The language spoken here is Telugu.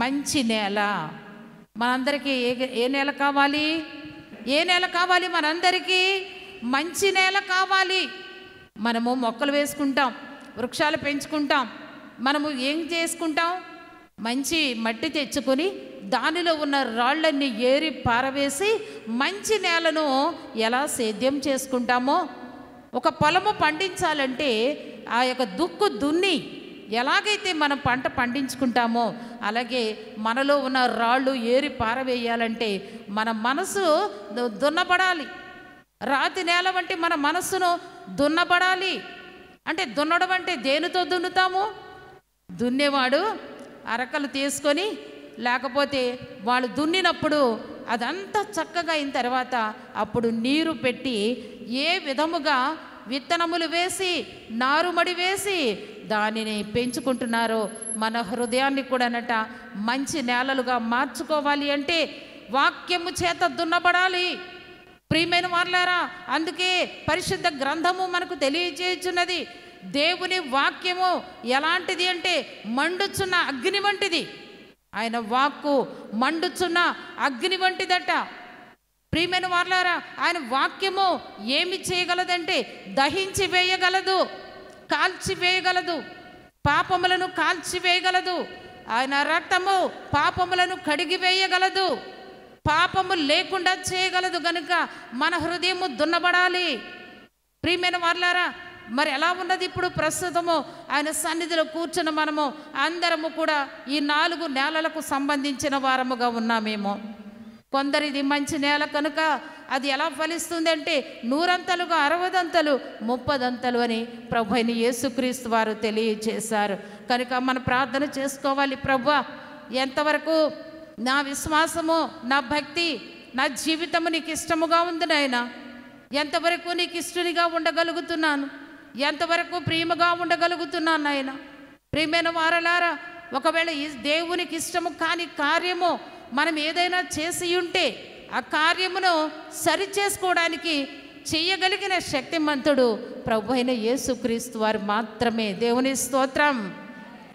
మంచి నేల. మనందరికీ ఏ నేల కావాలి? ఏ నేల కావాలి? మనందరికీ మంచి నేల కావాలి. మనము మొక్కలు వేసుకుంటాం, వృక్షాలు పెంచుకుంటాం. మనము ఏం చేసుకుంటాం? మంచి మట్టి తెచ్చుకొని దానిలో ఉన్న రాళ్ళన్నీ ఏరి పారవేసి మంచి నేలను ఎలా సేద్యం చేసుకుంటామో, ఒక పొలము పండించాలంటే ఆ యొక్క దుక్కు దున్ని ఎలాగైతే మనం పంట పండించుకుంటామో అలాగే మనలో ఉన్న రాళ్ళు ఏరి పారవేయాలంటే మన మనసు దున్నబడాలి. రాతి నేల వంటి మన మనస్సును దున్నబడాలి. అంటే దున్నడం అంటే దేనితో దున్నుతాము? దున్నేవాడు అరకలు తీసుకొని, లేకపోతే వాళ్ళు దున్నినప్పుడు అదంతా చక్కగా అయిన తర్వాత అప్పుడు నీరు పెట్టి ఏ విధముగా విత్తనములు వేసి నారుమడి వేసి దానిని పెంచుకుంటున్నారో మన హృదయాన్ని కూడానట మంచి నేలలుగా మార్చుకోవాలి అంటే వాక్యము చేత దున్నబడాలి. ప్రియమైన వారలారా, అందుకే పరిశుద్ధ గ్రంథము మనకు తెలియజేయుచున్నది. దేవుని వాక్యము ఎలాంటిది అంటే మండుచున్న అగ్ని వంటిది. ఆయన వాక్కు మండుచున్న అగ్ని వంటిదట. ప్రియమైన వారలారా, ఆయన వాక్యము ఏమి చేయగలదంటే దహించి వేయగలదు, కాల్చివేయగలదు, పాపములను కాల్చివేయగలదు. ఆయన రక్తము పాపములను కడిగివేయగలదు, పాపము లేకుండా చేయగలదు. గనుక మన హృదయము దున్నబడాలి. ప్రియమైన వారలారా, మరి ఎలా ఉన్నది ఇప్పుడు ప్రస్తుతము ఆయన సన్నిధిలో కూర్చున్న మనము అందరము కూడా ఈ 4 నేలలకు సంబంధించిన వారముగా ఉన్నామేమో. కొందరిది మంచి నేల కనుక అది ఎలా ఫలిస్తుంది అంటే 100 అంతలుగా, 60 అంతలు, 30 అంతలు అని ప్రభు అయిన యేసుక్రీస్తు వారు తెలియజేశారు. కనుక మన ప్రార్థన చేసుకోవాలి. ప్రభువా, ఎంతవరకు నా విశ్వాసము, నా భక్తి, నా జీవితము నీకు ఇష్టముగా ఉంది నాయనా? ఎంతవరకు నీకు ఇష్టనిగా ఉండగలుగుతున్నాను? ఎంతవరకు ప్రేమగా ఉండగలుగుతున్నాను నాయన? ప్రియమైన వారలారా, ఒకవేళ ఈ దేవునికి ఇష్టము కాని కార్యము మనం ఏదైనా చేసి ఉంటే ఆ కార్యమును సరిచేసుకోవడానికి చేయగలిగిన శక్తిమంతుడు ప్రభు అయిన యేసుక్రీస్తు వారు మాత్రమే. దేవుని స్తోత్రం.